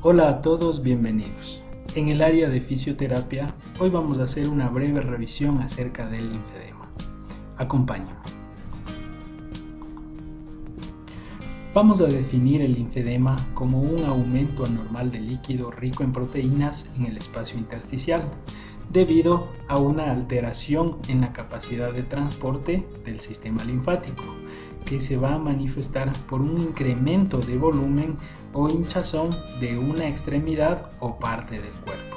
Hola a todos, bienvenidos. En el área de fisioterapia, hoy vamos a hacer una breve revisión acerca del linfedema. Acompáñenme. Vamos a definir el linfedema como un aumento anormal de líquido rico en proteínas en el espacio intersticial, debido a una alteración en la capacidad de transporte del sistema linfático, que se va a manifestar por un incremento de volumen o hinchazón de una extremidad o parte del cuerpo.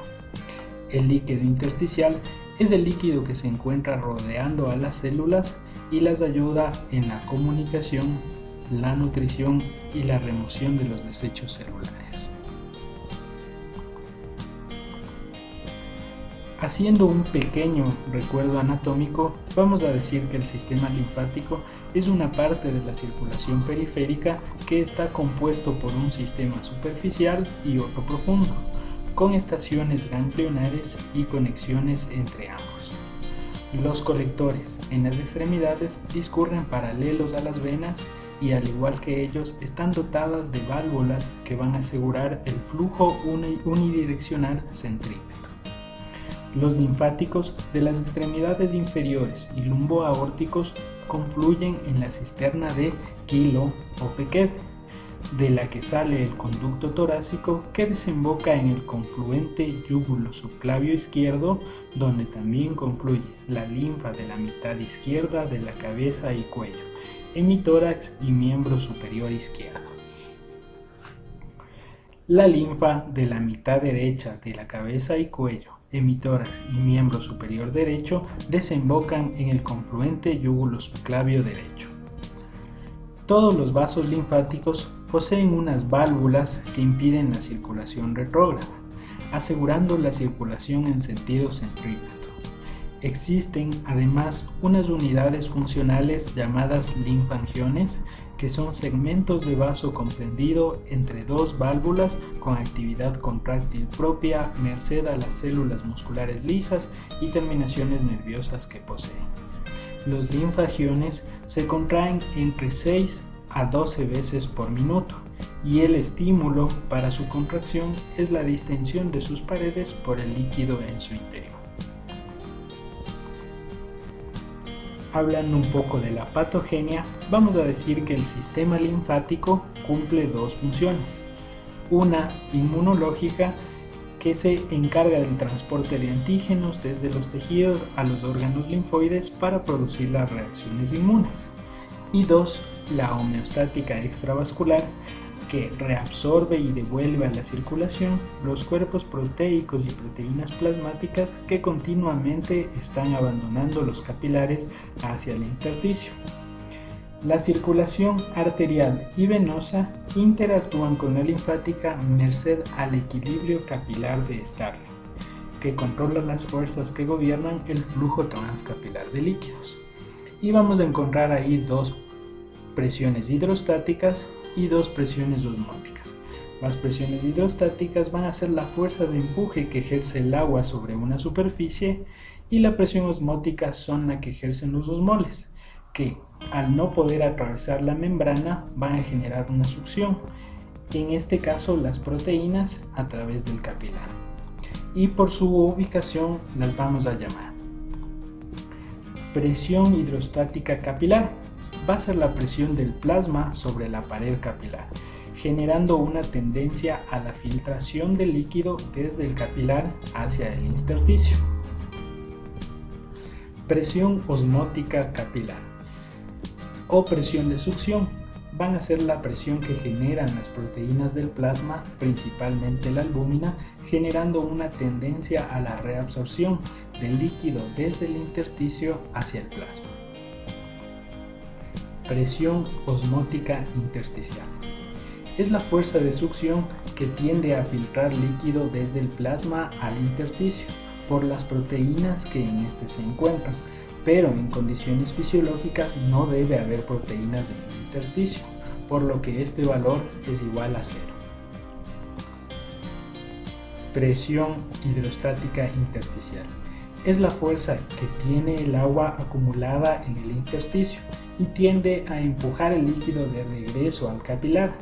El líquido intersticial es el líquido que se encuentra rodeando a las células y las ayuda en la comunicación, la nutrición y la remoción de los desechos celulares. Haciendo un pequeño recuerdo anatómico, vamos a decir que el sistema linfático es una parte de la circulación periférica que está compuesto por un sistema superficial y otro profundo, con estaciones ganglionares y conexiones entre ambos. Los colectores en las extremidades discurren paralelos a las venas y, al igual que ellos, están dotadas de válvulas que van a asegurar el flujo unidireccional centrípeto. Los linfáticos de las extremidades inferiores y lumboaórticos confluyen en la cisterna de Kilo o Pekeb, de la que sale el conducto torácico que desemboca en el confluente yúgulo subclavio izquierdo, donde también confluye la linfa de la mitad izquierda de la cabeza y cuello, hemitórax y miembro superior izquierdo. La linfa de la mitad derecha de la cabeza y cuello, hemitórax y miembro superior derecho desembocan en el confluente yúgulo subclavio derecho. Todos los vasos linfáticos poseen unas válvulas que impiden la circulación retrógrada, asegurando la circulación en sentido centrípeto. Existen además unas unidades funcionales llamadas linfangiones, que son segmentos de vaso comprendido entre dos válvulas con actividad contráctil propia merced a las células musculares lisas y terminaciones nerviosas que poseen. Los linfangiones se contraen entre 6 a 12 veces por minuto y el estímulo para su contracción es la distensión de sus paredes por el líquido en su interior. Hablando un poco de la patogenia, vamos a decir que el sistema linfático cumple dos funciones. Una inmunológica, que se encarga del transporte de antígenos desde los tejidos a los órganos linfoides para producir las reacciones inmunes. Y dos, la homeostática extravascular, que reabsorbe y devuelve a la circulación los cuerpos proteicos y proteínas plasmáticas que continuamente están abandonando los capilares hacia el intersticio. La circulación arterial y venosa interactúan con la linfática merced al equilibrio capilar de Starling, que controla las fuerzas que gobiernan el flujo transcapilar de líquidos. Y vamos a encontrar ahí dos presiones hidrostáticas y dos presiones osmóticas. Las presiones hidrostáticas van a ser la fuerza de empuje que ejerce el agua sobre una superficie, y la presión osmótica son la que ejercen los osmoles, que al no poder atravesar la membrana van a generar una succión, en este caso las proteínas a través del capilar, y por su ubicación las vamos a llamar presión hidrostática capilar. Va a ser la presión del plasma sobre la pared capilar, generando una tendencia a la filtración del líquido desde el capilar hacia el intersticio. Presión osmótica capilar o presión de succión van a ser la presión que generan las proteínas del plasma, principalmente la albúmina, generando una tendencia a la reabsorción del líquido desde el intersticio hacia el plasma. Presión osmótica intersticial es la fuerza de succión que tiende a filtrar líquido desde el plasma al intersticio por las proteínas que en este se encuentran, pero en condiciones fisiológicas no debe haber proteínas en el intersticio, por lo que este valor es igual a 0. Presión hidrostática intersticial es la fuerza que tiene el agua acumulada en el intersticio y tiende a empujar el líquido de regreso al capilar,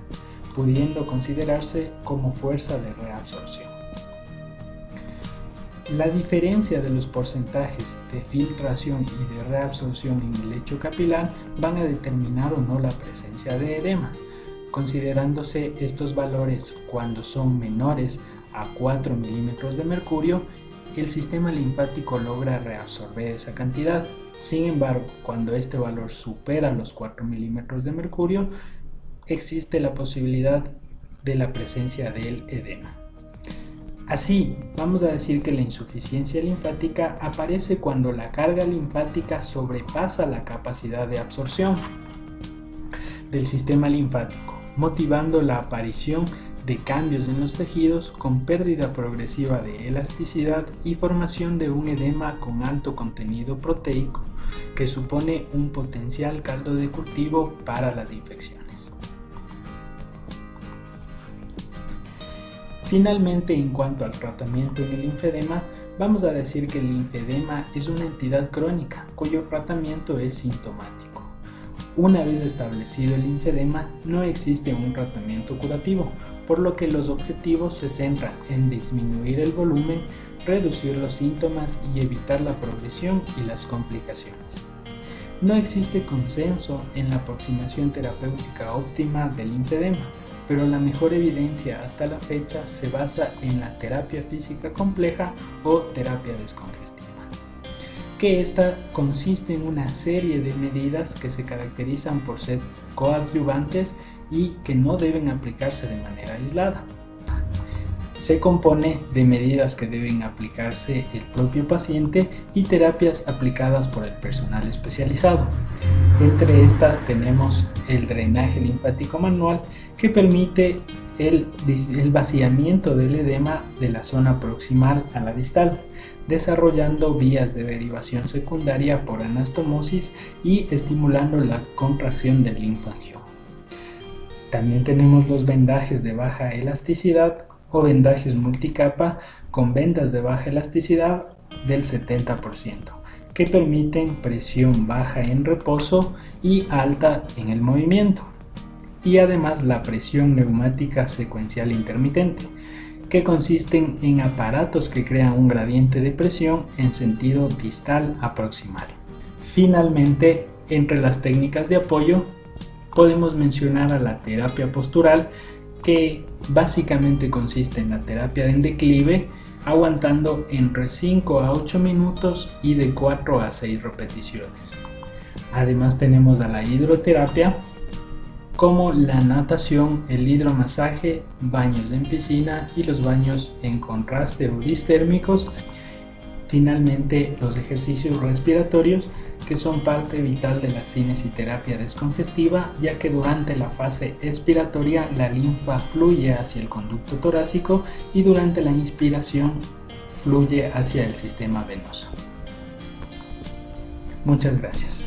pudiendo considerarse como fuerza de reabsorción. La diferencia de los porcentajes de filtración y de reabsorción en el lecho capilar van a determinar o no la presencia de edema, considerándose estos valores cuando son menores a 4 milímetros de mercurio. El sistema linfático logra reabsorber esa cantidad. Sin embargo, cuando este valor supera los 4 milímetros de mercurio, existe la posibilidad de la presencia del edema. Así, vamos a decir que la insuficiencia linfática aparece cuando la carga linfática sobrepasa la capacidad de absorción del sistema linfático, motivando la aparición de cambios en los tejidos con pérdida progresiva de elasticidad y formación de un edema con alto contenido proteico, que supone un potencial caldo de cultivo para las infecciones. Finalmente, en cuanto al tratamiento en el linfedema, vamos a decir que el linfedema es una entidad crónica cuyo tratamiento es sintomático. Una vez establecido el linfedema, no existe un tratamiento curativo, por lo que los objetivos se centran en disminuir el volumen, reducir los síntomas y evitar la progresión y las complicaciones. No existe consenso en la aproximación terapéutica óptima del linfedema, pero la mejor evidencia hasta la fecha se basa en la terapia física compleja o terapia descongestiva, que esta consiste en una serie de medidas que se caracterizan por ser coadyuvantes y que no deben aplicarse de manera aislada. Se compone de medidas que deben aplicarse el propio paciente y terapias aplicadas por el personal especializado. Entre estas tenemos el drenaje linfático manual, que permite el vaciamiento del edema de la zona proximal a la distal, desarrollando vías de derivación secundaria por anastomosis y estimulando la contracción del linfangioma. También tenemos los vendajes de baja elasticidad o vendajes multicapa con vendas de baja elasticidad del 70%, que permiten presión baja en reposo y alta en el movimiento, y además la presión neumática secuencial intermitente, que consisten en aparatos que crean un gradiente de presión en sentido distal a proximal. Finalmente, entre las técnicas de apoyo podemos mencionar a la terapia postural, que básicamente consiste en la terapia en declive, aguantando entre 5 a 8 minutos y de 4 a 6 repeticiones. Además tenemos a la hidroterapia, como la natación, el hidromasaje, baños en piscina y los baños en contraste o distérmicos. Finalmente, los ejercicios respiratorios, que son parte vital de la cinesiterapia descongestiva, ya que durante la fase expiratoria la linfa fluye hacia el conducto torácico y durante la inspiración fluye hacia el sistema venoso. Muchas gracias.